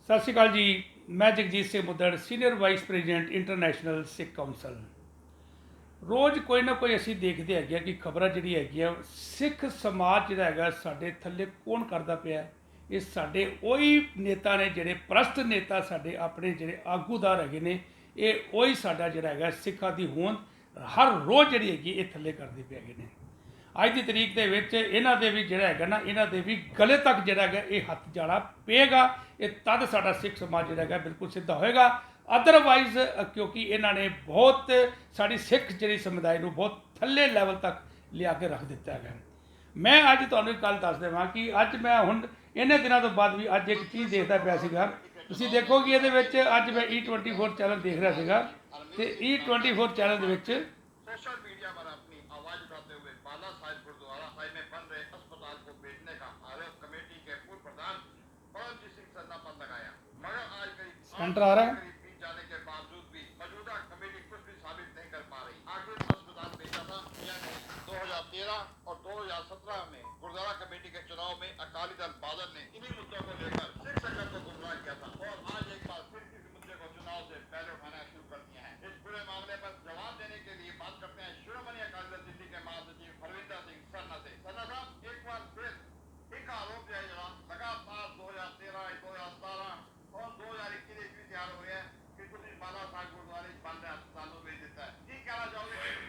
सत श्री अकाल जी। मैं Jagjit Singh Muddar, senior vice president international Sikh council. रोज़ कोई ना कोई असी देखते हैं कि खबर जी है सिख समाज जोड़ा है साढ़े थले कौन करता पाया। ये साढ़े वही नेता ने जोड़े प्रस्त नेता साढ़े अपने जोड़े आगूदार है ये वही साडा जोड़ा है सिखा की होंद हर रोज़ जी है ये थले करते पे ने। अज की तरीक के इन्हों के भी जोड़ा है ना इन्हों के भी गले तक जोड़ा है ये हथ जाना पेगा। ये तद साडा सिख समाज जोड़ा है बिल्कुल सीधा होएगा। अदरवाइज क्योंकि इन्होंने बहुत साड़ी सिख जी समुदाय को बहुत थले लैवल तक लिया के रख दिता है। मैं अज तो गल दस देवां कि अज मैं हुण इन्हें दिनों तो बाद भी अज एक चीज़ देखता पाया सीगा। तुसीं देखो कि ये अज मैं E24 चैनल देख रहा सीगा ते E24 चैनल के सोशल मीडिया पर अपनी आवाज उठाते हुए बाला साहिब गुरुद्वारा साहिब में बन रहे अस्पताल को बेचने का आरोप कमेटी के पूर्व प्रधान परमजीत सिंह सरना पर लगाया। मगर आज सेंटर आ रहा है। करीब बीत जाने के बावजूद भी मौजूदा कमेटी कुछ भी साबित नहीं कर पा रही। आखिर अस्पताल बेचा था या नहीं। 2013 और 2017 में गुरुद्वारा कमेटी के चुनाव में अकाली दल बादल ने इन्हीं मुद्दों को लेकर सिख संगत को गुमराह किया था और आज एक बार फिर इस मुद्दे को चुनाव से पहले उठाना शुरू कर दिया है। इस पूरे मामले पर जवाब देने के लिए बात करते हैं शिरोमणि अकाली दल दिल्ली के महासचिव फरविंदर सिंह सरना से। सरना साहब, एक बार फिर एक आरोप है जरा लगातार 2013, 2017 और 2021 भी तैयार हो गया कि कुछ बाला साहब गुरुद्वारे बन रहे अस्पतालों में देता है। ठीक कहना चाहोगे?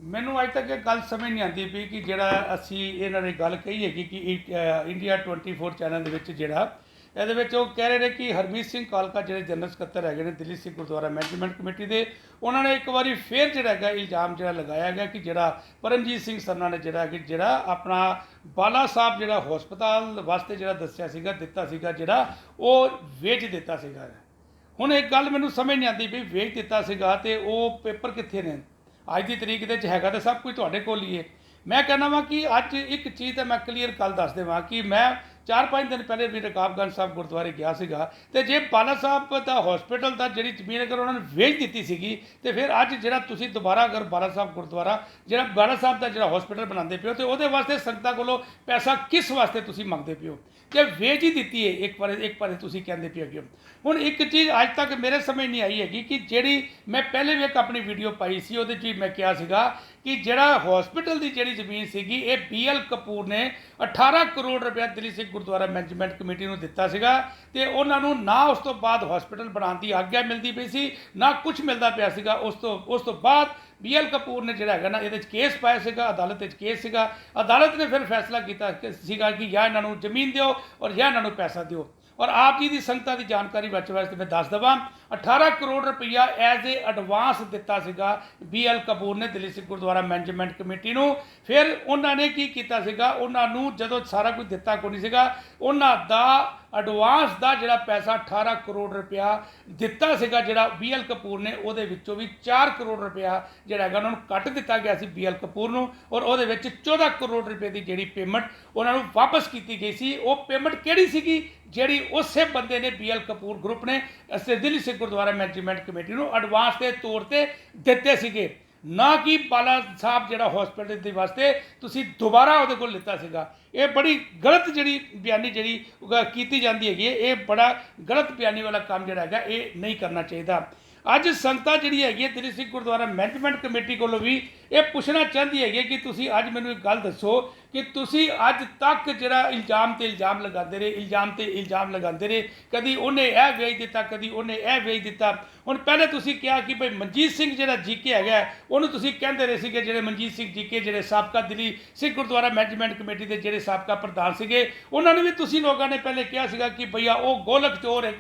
मैनू अज तक एक गल समझ नहीं आती पी कि जोड़ा असी इन्होंने गल कही है कि इंडिया 24 चैनल जोड़ा ये कह रहे हैं कि हरमीत सिंह कालका जो जनरल सकत्तर है दिल्ली सिख गुरुद्वारा मैनेजमेंट कमेटी के उन्होंने एक बार फिर जोड़ा है इल्जाम जो लगाया गया कि जोड़ा परमजीत सिंह सरना ने जोड़ा अपना बाला साहब जो हस्पताल वास्ते जो दसिया दिता जोड़ा वो वेच दिता। हुण एक गल मैनू समझ नहीं आती भी वेच दिता तो वो पेपर कितने ने अज की तरीक है तो सब कुछ तुहाडे कोल ही है। मैं कहना वा कि अज एक चीज़ तो मैं क्लीयर गल दस देवां कि मैं 4-5 दिन पहले भी रकाबगंज साहब गुरुद्वारे गया सीगा तो जे बाला साहब का हॉस्पिटल का जी जमीन अगर उन्होंने वेच दी सी तो फिर अज जो तुसीं दोबारा अगर बाला साहब गुरुद्वारा जो बाला साहब का जो हॉस्पिटल बनाते पे हो तो वो वास्ते संगतां कोलों पैसा किस वास्ते तुसीं मंगते पे हो जे वेच ही दी है एक बार तुसीं कहंदे पे हो। हुण एक चीज़ अज तक मेरे समझ नहीं आई हैगी कि जी मैं पहले भी एक अपनी वीडियो पाई सी उहदे च मैं कहा सीगा कि जिहड़ा हॉस्पिटल की जी जमीन सीगी ये BL कपूर ने 18 करोड़ रुपया दिल्ली सिख गुरुद्वारा मैनेजमेंट कमेटी को दिता सीगा ते उन्हां नूं ना उस तो बाद हॉस्पिटल बनाने की आग्ञा मिलती पई सी ना कुछ मिलता पिया सीगा। उस तो बाद BL कपूर ने जिहड़ा है ना ये केस पाया सीगा अदालत केस सीगा। अदालत ने फिर फैसला किया सीगा कि या इन्हां नूं जमीन दिओ और या इन्हां नूं पैसा दिओ। और आप जी की संगतां की जानकारी बच्चे वास्ते मैं दस देवां 18 करोड़ रुपया एज ए एडवांस दिता सीगा BL कपूर ने दिल्ली सिख गुरुद्वारा मैनेजमेंट कमेटी नूं। फिर उन्होंने की कीता सीगा उन्होंने जदों सारा कुछ दिता कोई नहीं सीगा उन्हां दा एडवांस का जोड़ा पैसा 18 करोड़ रुपया दिता सीगा जोड़ा BL कपूर ने उहदे विचों भी 4 करोड़ रुपया जोड़ा है उन्होंने कट दिता गया सी BL कपूर नूं और उहदे विच 14 करोड़ रुपये की जिहड़ी पेमेंट उन्होंने वापस की गई सी। वो पेमेंट किहड़ी सीगी जिहड़ी उस बंदे ने BL कपूर ग्रुप ने दिल्ली सिख गुरुद्वारा मैनेजमेंट कमेटी को एडवांस के तौर पर दिते सीगे ना कि बाला साहब जो हॉस्पिटल के वास्ते तुसीं दोबारा उहदे कोल लिता सीगा। ये बड़ी गलत जी बयानी जी की जाती है ये बड़ा गलत बयानी वाला काम जोड़ा है ये नहीं करना चाहिए। अज संगतां जिहड़ी हैगी दिल्ली सिख गुरुद्वारा मैनेजमेंट कमेटी कोलों भी ये पूछना चाहती है कि तुसीं अज मैनूं एक गल दसो कि तुसीं अज तक जिहड़ा इल्जाम लगाते रहे इल्जाम लगाते रहे कभी उन्हें यह वेच दिता कभी उन्हें यह वेच दिता। हुण पहले तुसीं कहा कि भाई मनजीत सिंह जिहड़ा जीके है उन्होंने तुसीं कहंदे रहे सीगे जिहड़े मनजीत सिंह जीके जिहड़े साबका दिल्ली सिख गुरुद्वारा मैनेजमेंट कमेटी के जिहड़े साबका प्रधान सीगे उन्होंने भी तुसीं लोगों ने पहले कहा सीगा कि भैया वो गोलक चोर है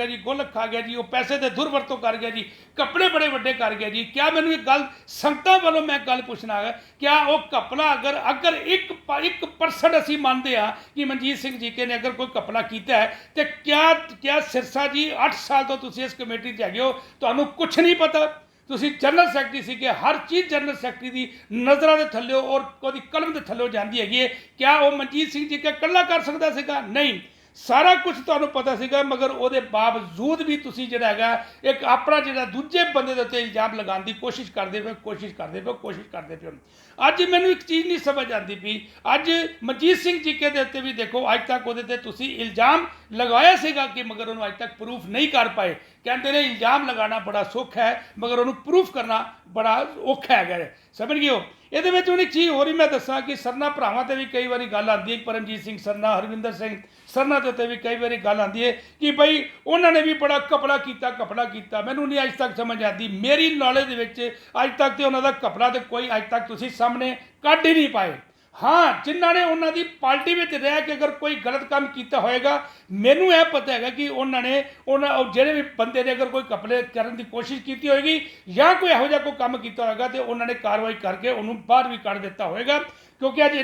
जी गोलक खा गया जी वो पैसे के दुरवरतों कर गया जी कपड़े बड़े वड्डे कर गया जी। क्या मैनूं एक गल संगतां वालों मैं गल पुछना है क्या वो कपड़ा अगर अगर 1% असी मानते हैं कि मनजीत सिंह जीके ने अगर कोई घपला किया है तो क्या सिरसा जी 8 साल तो तुसी इस कमेटी च हैगे हो, तुहानूं कुछ नहीं पता? तुसी जनरल सैकटरी सीगे, हर चीज़ जनरल सैकटरी की नज़रों के थल्ले और उसकी कलम के थल्ले जाती हैगी है। क्या वो मनजीत सिंह जी के कल्ला कर सकता सीगा? नहीं, सारा कुछ तुहानूं पता सीगा, मगर उसके बावजूद भी तुसी जिहड़ा हैगा एक अपना जिहड़ा दूजे बंदे दे उत्ते इल्जाम लगाउण दी कोशिश करदे पे हो। अज मैनूं एक चीज़ नहीं समझ आती पई, अज मनजीत सिंह जीके दे उत्ते भी देखो अज तक उहदे ते तुसी इल्जाम लगाया सीगा कि मगर उन्होंने अज तक प्रूफ नहीं कर पाए। कहते हैं इल्जाम लगाना बड़ा सौखा है मगर उन्होंने प्रूफ करना बड़ा औखा है, समझ गए हो। ये एक चीज़ होर ही मैं दसा कि सरना भरावां ते भी कई बार गल आती है, परमजीत सिंह सरना, हरविंदर सिंह सरना के उत्ते भी कई बार गल आती है कि भाई उन्होंने भी बड़ा घपला किया। मैनूं नहीं अज तक समझ आती, मेरी नॉलेज विच अज तक तो उन्होंने घपला तो कोई अज तक तुसीं सामने कढ ही नहीं पाए। हाँ, जिन्हों ने उन्होंने पार्टी में रह के अगर कोई गलत काम किया होएगा, मैनू यह पता है कि उन्होंने जोड़े भी बंदे ने अगर कोई घपले करने की कोशिश की होगी या कोई यहो जिहा कोई काम किया होगा तो उन्होंने कार्रवाई करके उन्होंने बाहर भी कढ़ दिता होएगा। क्योंकि अज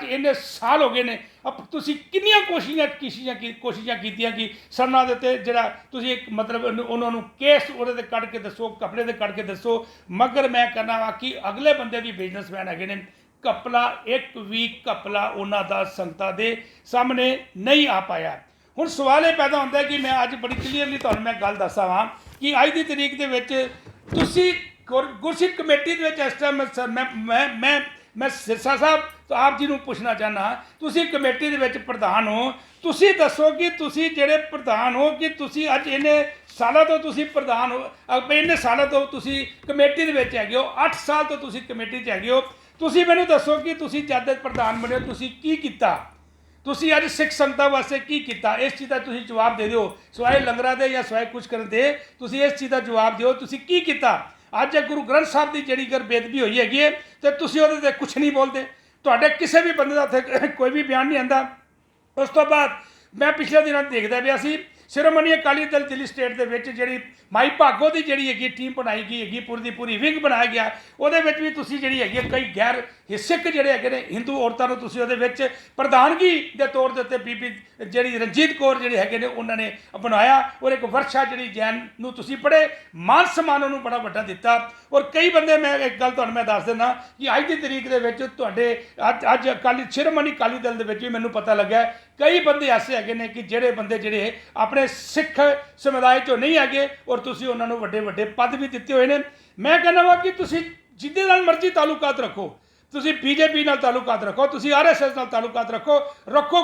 इन्ने साल हो गए ने, अब तुसीं किन्नियां कोशिशां कीतियां कि सरना दे उत्ते जिहड़ा तुसीं एक मतलब उन्होंने केस उहदे ते कढ़ के दसो, घपले ते कढ़ के दसो, मगर मैं कहना वा कि अगले बंदे भी बिजनेसमैन हैगे ने, घपला एक भी घपला उन्हां दा संगतां दे सामने नहीं आ पाया। हुण सवाल ये पैदा होंदा है कि मैं अज बड़ी क्लीयरली तुहानूं मैं गल दस्सां वां कि अज दी तरीक दे विच तुसीं गुरसिख कमेटी दे विच इस टाइम मैं सिरसा साहब तो आप जी नूं पुछना चाहना, तुसीं कमेटी दे विच प्रधान हो, तुसीं दसो कि तुसीं जिहड़े प्रधान हो कि तुसीं अज इन्ने सालों तो तुसीं प्रधान हो, इन्ने सालों तो तुसीं कमेटी दे विच हैगे हो, 8 साल तो तुसीं कमेटी च हैगे हो। तुसीं मैनूं दसो कि तुसीं जद प्रधान बने हो तुसीं की कीता, तुसीं अज सिख संगतां वास्ते की कीता, इस चीज़ का तुसीं जवाब दे दिओ, सिवाए लंगरां दे या सिवाए कुछ करन दे तुसीं इस चीज़ का जवाब दिओ तुसीं की कीता। अज गुरु ग्रंथ साहब की जिहड़ी अगर बेदबी होई हैगी है तो तुसीं उहदे ते कुछ नहीं बोलते, तुहाडे किसी भी बंदे दा उत्थे कोई भी बयान नहीं आंदा। उस तो बाद मैं पिछले दिनों देखदा पिया सी शिरोमणी अकाली दल दिल्ली स्टेट के विच जिहड़ी माई भागो की जिहड़ी हैगी टीम बनाई गई हैगी, पूरी दी पूरी विंग बनाया गया, उहदे विच भी तुसीं जिहड़ी हैगी कई गैर सिख जिहड़े हैगे ने हिंदू औरतां नूं तुसीं उहदे विच प्रधानगी दे तौर दे उत्ते बीबी जिहड़ी रंजीत कौर जिहड़ी हैगे ने उन्होंने बनाया, और एक वर्षा जिहड़ी जैन नूं तुसीं बड़े मान सम्मान उहनूं बड़ा वड्डा दिता। और कई बंदे मैं एक गल तुहानूं मैं दस दिंदा कि अज की तरीक दे विच तुहाडे अज अकाली शिरोमणी अकाली दल दे विच भी मैनूं पता लग्या कई बंदे ऐसे हैगे ने कि जिहड़े बंदे जिहड़े अपने सिख समुदाय चों नहीं हैगे और तुसीं उन्हां नूं वड्डे वड्डे पद भी दित्ते होए ने। मैं कहना वा कि तुसीं जिहदे नाल मर्जी तालुकात रखो, तुसीं बीजेपी नाल तालुकात रखो, तुसीं आरएसएस नाल तालुकात रखो,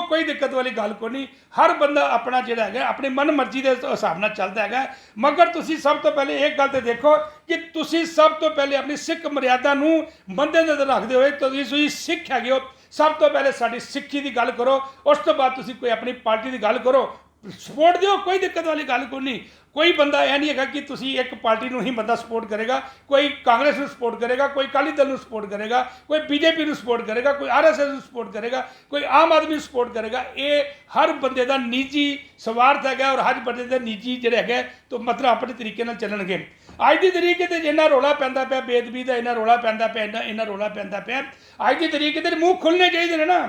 कोई दिक्कत वाली गल कोई नहीं। हर बंदा अपना जिहड़ा हैगा अपनी मन मर्जी के हिसाब नाल चलदा हैगा, मगर तुसीं सब तो पहले एक गल ते देखो कि तुसीं सब तो पहले अपनी सिख मर्यादा नूं मद्दे नज़र रखदे होए तुसीं सिख हैगे हो, सब तो पहले साडी सिक्खी की गल करो, उस तो बाद तुसीं कोई अपनी पार्टी की गल करो, सपोर्ट दिओ, कोई दिक्कत वाली गल कोई नहीं। कोई बंदा यह नहीं है कि तुसी एक पार्टी नूं ही बंदा सपोर्ट करेगा, कोई कांग्रेस नूं सपोर्ट करेगा, कोई अकाली दल नूं सपोर्ट करेगा, कोई बीजेपी नूं सपोर्ट करेगा, कोई आरएसएस नूं सपोर्ट करेगा, कोई आम आदमी नूं सपोर्ट करेगा। ये हर बंदे का निजी स्वार्थ है और हर बंदे का निजी जिहड़ा है तो मतलब अपने तरीके नाल चलणगे। अज की तरीके ते इन्ना रौला पैंदा पिया बेदबी का, इन्ना रौला पैंदा पिया, इन्ना रौला पैंदा पिया। अज की तरीके ते मूँह खुलने चाहिए ने ना।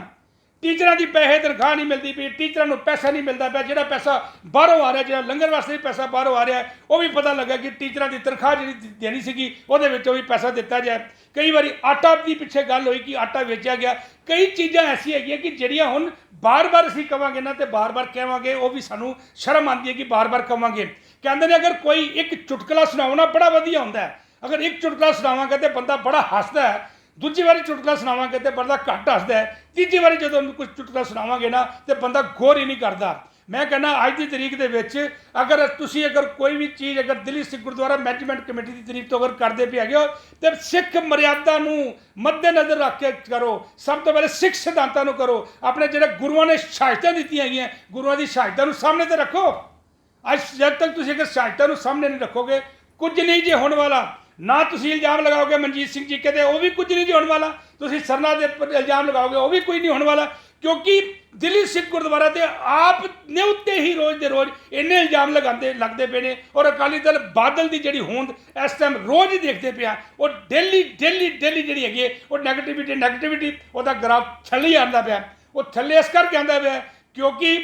टीचर की पैसे तनख्वाह नहीं मिलती पी, टीचर को पैसा नहीं मिलता पाया, जो पैसा बाहरों आ रहा, जो लंगर वास्ते भी पैसा बाहरों आ रहा है, वह भी पता लगा कि टीचर की तनख्वाह जी देनी सी वो भी पैसा दिता जाए। कई बार आटा की पिछे गल हुई कि आटा वेचा गया। कई चीज़ां ऐसी है कि जिहड़ियां हुण बार बार असीं कहांगे ना तो बार बार कहांगे, वो भी सानूं शर्म आती है कि बार बार कहांगे। कहते हैं अगर कोई एक चुटकला सुनाओना बड़ा वधिया हुंदा है, अगर एक चुटकला सुनावांगे तो बंदा बड़ा हसदा है, दूजी बारी चुटकला सुनावांगे तो बंदा घट हसदा है, तीजी बारी जो कुछ चुटकला सुनावांगे ना तो बंदा गौर ही नहीं करता। मैं कहना अज की तरीक दे विच अगर तुसीं अगर कोई भी चीज़ अगर दिल्ली सिख गुरुद्वारा मैनेजमेंट कमेटी की तरीफ तो अगर करते पे हैगे हो तो सिख मर्यादा नूं मद्देनज़र रख के करो। सब तो पहले सिख सिद्धांतां नूं करो, अपने जिहड़े गुरुआं ने शहादतां दित्तियां हैगियां गुरुआं दी शहादतां नूं सामने तो रखो। अज जब तक तुसीं अगर शहादतां नूं सामने नहीं रखोगे कुछ नहीं जे होने वाला। ਨਾ ਤੁਸੀਂ ਇਲਜ਼ਾਮ ਲਗਾਓਗੇ ਮਨਜੀਤ ਸਿੰਘ ਜੀਕੇ ਤੇ, ਉਹ ਵੀ ਕੁਝ ਨਹੀਂ ਜੀ ਹੋਣ ਵਾਲਾ। ਤੁਸੀਂ ਸਰਨਾ ਦੇ ਉੱਪਰ ਇਲਜ਼ਾਮ ਲਗਾਓਗੇ, ਉਹ ਵੀ ਕੋਈ ਨਹੀਂ ਹੋਣ ਵਾਲਾ। ਕਿਉਂਕਿ ਦਿੱਲੀ ਸਿੱਖ ਗੁਰਦੁਆਰਾ ਤੇ ਆਪ ਨੇ ਉੱਤੇ ਹੀ ਰੋਜ਼ ਦੇ ਰੋਜ਼ ਇੰਨੇ ਇਲਜ਼ਾਮ ਲੱਗਦੇ ਪਏ ਨੇ। ਔਰ ਅਕਾਲੀ ਦਲ ਬਾਦਲ ਦੀ ਜਿਹੜੀ ਹੋਂਦ ਇਸ ਟਾਈਮ ਰੋਜ਼ ਹੀ ਦੇਖਦੇ ਪਿਆ, ਉਹ ਡੇਲੀ ਜਿਹੜੀ ਹੈਗੀ ਉਹ ਨੈਗੇਟਿਵਿਟੀ ਉਹਦਾ ਗ੍ਰਾਫ ਥੱਲੇ ਆਉਂਦਾ ਪਿਆ। ਉਹ ਥੱਲੇ ਇਸ ਕਰਕੇ ਆਉਂਦਾ ਪਿਆ ਕਿਉਂਕਿ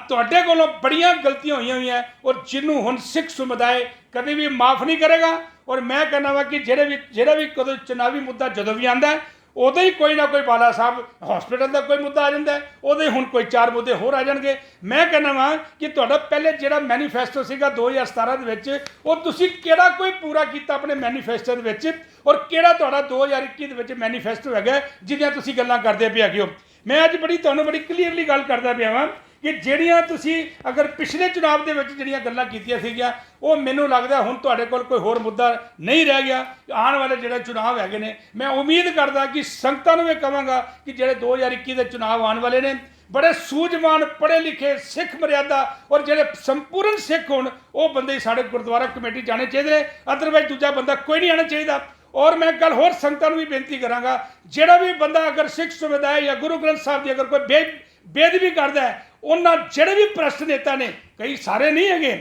ਤੁਹਾਡੇ ਕੋਲੋਂ ਬੜੀਆਂ ਗਲਤੀਆਂ ਹੋਈਆਂ ਔਰ ਜਿਹਨੂੰ ਹੁਣ ਸਿੱਖ ਸਮੁਦਾਇ ਕਦੇ ਵੀ ਮਾਫ ਨਹੀਂ ਕਰੇਗਾ। ਔਰ ਮੈਂ ਕਹਿੰਦਾ ਵਾ ਕਿ ਜਿਹੜਾ ਵੀ ਕਦੋਂ ਚੁਣਾਵੀ ਮੁੱਦਾ ਜਦੋਂ ਵੀ ਆਉਂਦਾ ਉਦੋਂ ਹੀ ਕੋਈ ਨਾ ਕੋਈ ਬਾਲਾ ਸਾਹਿਬ ਹਸਪੀਟਲ ਦਾ ਕੋਈ ਮੁੱਦਾ ਆ ਜਾਂਦਾ, ਉਦੋਂ ਹੀ ਹੁਣ ਕੋਈ 4 ਮੁੱਦੇ ਹੋਰ ਆ ਜਾਣਗੇ। ਮੈਂ ਕਹਿੰਦਾ ਵਾਂ ਕਿ ਤੁਹਾਡਾ ਪਹਿਲੇ ਜਿਹੜਾ ਮੈਨੀਫੈਸਟੋ ਸੀਗਾ 2017 ਦੇ ਵਿੱਚ, ਉਹ ਤੁਸੀਂ ਕਿਹੜਾ ਕੋਈ ਪੂਰਾ ਕੀਤਾ ਆਪਣੇ ਮੈਨੀਫੈਸਟੋ ਦੇ ਵਿੱਚ, ਔਰ ਕਿਹੜਾ ਤੁਹਾਡਾ 2021 ਦੇ ਵਿੱਚ ਮੈਨੀਫੈਸਟੋ ਹੈਗਾ ਜਿਹਦੀਆਂ ਤੁਸੀਂ ਗੱਲਾਂ ਕਰਦੇ ਪਏ ਹੈਗੇ ਹੋ। ਮੈਂ ਅੱਜ ਤੁਹਾਨੂੰ ਬੜੀ ਕਲੀਅਰਲੀ ਗੱਲ ਕਰਦਾ ਪਿਆ ਵਾਂ ਕਿ ਜਿਹੜੀਆਂ ਤੁਸੀਂ ਅਗਰ ਪਿਛਲੇ ਚੁਣਾਵ ਦੇ ਵਿੱਚ ਜਿਹੜੀਆਂ ਗੱਲਾਂ ਕੀਤੀਆਂ ਸੀਗੀਆਂ, ਉਹ ਮੈਨੂੰ ਲੱਗਦਾ ਹੁਣ ਤੁਹਾਡੇ ਕੋਲ ਕੋਈ ਹੋਰ ਮੁੱਦਾ ਨਹੀਂ ਰਹਿ ਗਿਆ। ਆਉਣ ਵਾਲੇ ਜਿਹੜੇ ਚੁਣਾਵ ਹੈਗੇ ਨੇ, ਮੈਂ ਉਮੀਦ ਕਰਦਾ ਕਿ ਸੰਗਤਾਂ ਨੂੰ ਇਹ ਕਹਾਂਗਾ ਕਿ ਜਿਹੜੇ 2021 ਦੇ ਚੁਣਾਵ ਆਉਣ ਵਾਲੇ ਨੇ, ਬੜੇ ਸੂਝਵਾਨ ਪੜ੍ਹੇ ਲਿਖੇ ਸਿੱਖ ਮਰਿਆਦਾ ਔਰ ਜਿਹੜੇ ਸੰਪੂਰਨ ਸਿੱਖ ਹੋਣ, ਉਹ ਬੰਦੇ ਸਾਡੇ ਗੁਰਦੁਆਰਾ ਕਮੇਟੀ ਜਾਣੇ ਚਾਹੀਦੇ ਨੇ। ਅਦਰਵਾਈਜ਼ ਦੂਜਾ ਬੰਦਾ ਕੋਈ ਨਹੀਂ ਆਉਣਾ ਚਾਹੀਦਾ। ਔਰ ਮੈਂ ਕੱਲ ਹੋਰ ਸੰਗਤਾਂ ਨੂੰ ਵੀ ਬੇਨਤੀ ਕਰਾਂਗਾ, ਜਿਹੜਾ ਵੀ ਬੰਦਾ ਅਗਰ ਸਿੱਖ ਸਮੁਦਾਇ ਜਾਂ ਗੁਰੂ ਗ੍ਰੰਥ ਸਾਹਿਬ ਦੀ ਅਗਰ ਕੋਈ ਬੇਅਦਬੀ ਕਰਦਾ ਹੈ, ਉਹਨਾਂ ਜਿਹੜੇ ਵੀ ਭ੍ਰਸ਼ਟ ਨੇਤਾ ਨੇ, ਕਈ ਸਾਰੇ ਨਹੀਂ ਹੈਗੇ,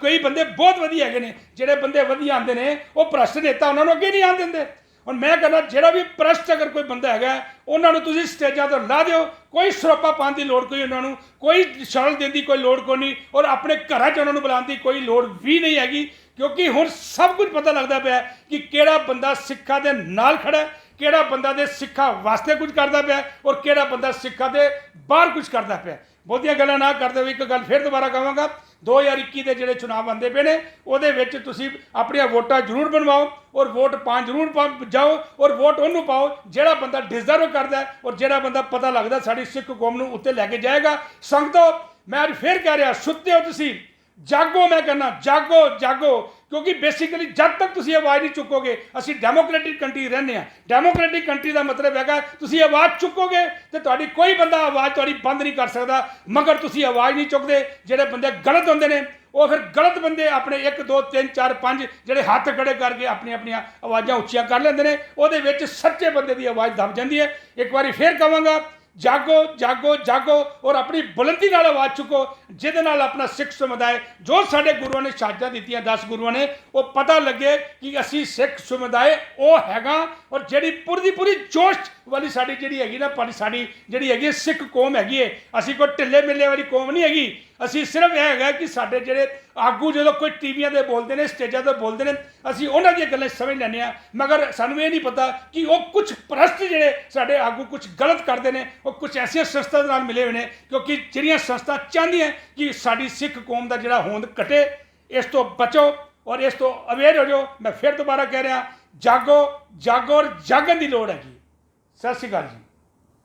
ਕਈ ਬੰਦੇ ਬਹੁਤ ਵਧੀਆ ਹੈਗੇ ਨੇ, ਜਿਹੜੇ ਬੰਦੇ ਵਧੀਆ ਆਉਂਦੇ ਨੇ ਉਹ ਭ੍ਰਸ਼ਟ ਨੇਤਾ ਉਹਨਾਂ ਨੂੰ ਅੱਗੇ ਨਹੀਂ ਆਉਣ ਦਿੰਦੇ। ਹੁਣ ਮੈਂ ਕਹਿੰਦਾ ਜਿਹੜਾ ਵੀ ਭ੍ਰਸ਼ਟ ਅਗਰ ਕੋਈ ਬੰਦਾ ਹੈਗਾ, ਉਹਨਾਂ ਨੂੰ ਤੁਸੀਂ ਸਟੇਜਾਂ ਤੋਂ ਲਾ ਦਿਓ, ਕੋਈ ਸਰੋਪਾ ਪਾਉਣ ਦੀ ਲੋੜ ਕੋਈ ਉਹਨਾਂ ਨੂੰ, ਕੋਈ ਸ਼ਰਲ ਦੇਣ ਦੀ ਕੋਈ ਲੋੜ ਕੋਈ ਨਹੀਂ, ਔਰ ਆਪਣੇ ਘਰਾਂ 'ਚ ਉਹਨਾਂ ਨੂੰ ਬੁਲਾਉਣ ਦੀ ਕੋਈ ਲੋੜ ਵੀ ਨਹੀਂ ਹੈਗੀ। ਕਿਉਂਕਿ ਹੁਣ ਸਭ ਕੁਝ ਪਤਾ ਲੱਗਦਾ ਪਿਆ ਕਿ ਕਿਹੜਾ ਬੰਦਾ ਸਿੱਖਾਂ ਦੇ ਨਾਲ ਖੜਾ, ਕਿਹੜਾ ਬੰਦਾ ਦੇ ਸਿੱਖਾਂ ਵਾਸਤੇ ਕੁਝ ਕਰਦਾ ਪਿਆ ਔਰ ਕਿਹੜਾ ਬੰਦਾ ਸਿੱਖਾਂ ਦੇ ਬਾਹਰ ਕੁਝ ਕਰਦਾ ਪਿਆ। ਬਹੁਤੀਆਂ ਗੱਲਾਂ ਨਾ ਕਰਦੇ ਹੋਏ ਇੱਕ ਗੱਲ ਫਿਰ ਦੁਬਾਰਾ ਕਹਾਂਗਾ, 2021 ਦੇ ਜਿਹੜੇ ਚੁਣਾਵ ਆਉਂਦੇ ਪਏ ਨੇ, ਉਹਦੇ ਵਿੱਚ ਤੁਸੀਂ ਆਪਣੀਆਂ ਵੋਟਾਂ ਜ਼ਰੂਰ ਬਣਵਾਓ ਔਰ ਵੋਟ ਪਾਉਣ ਜ਼ਰੂਰ ਜਾਓ ਔਰ ਵੋਟ ਉਹਨੂੰ ਪਾਓ ਜਿਹੜਾ ਬੰਦਾ ਡਿਜ਼ਰਵ ਕਰਦਾ ਔਰ ਜਿਹੜਾ ਬੰਦਾ ਪਤਾ ਲੱਗਦਾ ਸਾਡੀ ਸਿੱਖ ਕੌਮ ਨੂੰ ਉੱਤੇ ਲੈ ਕੇ ਜਾਏਗਾ। ਸੰਗਤੋ, ਮੈਂ ਅੱਜ ਫਿਰ ਕਹਿ ਰਿਹਾ, ਸੁੱਤੇ ਹੋ ਤੁਸੀਂ, ਜਾਗੋ। ਮੈਂ ਕਹਿੰਦਾ ਜਾਗੋ ਕਿਉਂਕਿ ਬੇਸਿਕਲੀ ਜਦ ਤੱਕ ਤੁਸੀਂ ਆਵਾਜ਼ ਨਹੀਂ ਚੁੱਕੋਗੇ, ਅਸੀਂ ਡੈਮੋਕ੍ਰੈਟਿਕ ਕੰਟਰੀ ਰਹਿੰਦੇ ਹਾਂ। ਡੈਮੋਕ੍ਰੈਟਿਕ ਕੰਟਰੀ ਦਾ ਮਤਲਬ ਹੈਗਾ ਤੁਸੀਂ ਆਵਾਜ਼ ਚੁੱਕੋਗੇ ਤੇ ਤੁਹਾਡੀ ਕੋਈ ਬੰਦਾ ਆਵਾਜ਼ ਤੁਹਾਡੀ ਬੰਦ ਨਹੀਂ ਕਰ ਸਕਦਾ। ਮਗਰ ਤੁਸੀਂ ਆਵਾਜ਼ ਨਹੀਂ ਚੁੱਕਦੇ, ਜਿਹੜੇ ਬੰਦੇ ਗਲਤ ਹੁੰਦੇ ਨੇ ਉਹ ਫਿਰ ਗਲਤ ਬੰਦੇ ਆਪਣੇ 1 2 3 4 5 ਜਿਹੜੇ ਹੱਥ ਖੜੇ ਕਰਕੇ ਆਪਣੀਆਂ ਆਵਾਜ਼ਾਂ ਉੱਚੀਆਂ ਕਰ ਲੈਂਦੇ ਨੇ, ਉਹਦੇ ਵਿੱਚ ਸੱਚੇ ਬੰਦੇ ਦੀ ਆਵਾਜ਼ ਦਬ ਜਾਂਦੀ ਹੈ। ਇੱਕ ਵਾਰੀ ਫਿਰ ਕਹਾਂਗਾ, ਜਾਗੋ ਔਰ ਆਪਣੀ ਬੁਲੰਦੀ ਨਾਲ ਆਵਾਜ਼ ਚੁੱਕੋ, ਜਿਹਦੇ ਨਾਲ ਆਪਣਾ ਸਿੱਖ ਸਮੁਦਾਇ, ਜੋ ਸਾਡੇ ਗੁਰੂਆਂ ਨੇ ਸ਼ਹਾਦਤਾਂ ਦਿੱਤੀਆਂ 10 ਗੁਰੂਆਂ ਨੇ, ਉਹ ਪਤਾ ਲੱਗੇ ਕਿ ਅਸੀਂ ਸਿੱਖ ਸਮੁਦਾਇ ਉਹ ਹੈਗਾ। ਔਰ ਜਿਹੜੀ ਪੂਰੀ ਜੋਸ਼ ਵਾਲੀ ਸਾਡੀ ਜਿਹੜੀ ਹੈਗੀ ਨਾ, ਸਾਡੀ ਜਿਹੜੀ ਹੈਗੀ ਸਿੱਖ ਕੌਮ ਹੈਗੀ ਹੈ, ਅਸੀਂ ਕੋਈ ਢਿੱਲੇ ਮਿੱਲੇ ਵਾਲੀ ਕੌਮ ਨਹੀਂ ਹੈਗੀ। ਅਸੀਂ ਸਿਰਫ ਇਹ ਹੈਗਾ ਕਿ ਸਾਡੇ ਜਿਹੜੇ ਆਗੂ ਜਦੋਂ ਕੋਈ ਟੀਵੀਆਂ 'ਤੇ ਬੋਲਦੇ ਨੇ, ਸਟੇਜਾਂ 'ਤੇ ਬੋਲਦੇ ਨੇ, ਅਸੀਂ ਉਹਨਾਂ ਦੀਆਂ ਗੱਲਾਂ ਸਮਝ ਲੈਂਦੇ ਹਾਂ, ਮਗਰ ਸਾਨੂੰ ਇਹ ਨਹੀਂ ਪਤਾ ਕਿ ਉਹ ਕੁਝ ਭ੍ਰਸ਼ਟ ਜਿਹੜੇ ਸਾਡੇ ਆਗੂ ਕੁਝ ਗਲਤ ਕਰਦੇ ਨੇ, ਉਹ ਕੁਝ ਐਸੀਆਂ ਸੰਸਥਾ ਦੇ ਨਾਲ ਮਿਲੇ ਹੋਏ ਨੇ, ਕਿਉਂਕਿ ਜਿਹੜੀਆਂ ਸੰਸਥਾ ਚਾਹੁੰਦੀਆਂ ਕਿ ਸਾਡੀ ਸਿੱਖ ਕੌਮ ਦਾ ਜਿਹੜਾ ਹੋਂਦ ਘਟੇ। ਇਸ ਤੋਂ ਬਚੋ ਔਰ ਇਸ ਤੋਂ ਅਵੇਅਰ ਹੋ ਜਾਓ। ਮੈਂ ਫਿਰ ਦੁਬਾਰਾ ਕਹਿ ਰਿਹਾ, ਜਾਗੋ ਔਰ ਜਾਗਣ ਦੀ ਲੋੜ ਹੈਗੀ। ਸਤਿ ਸ਼੍ਰੀ ਅਕਾਲ ਜੀ।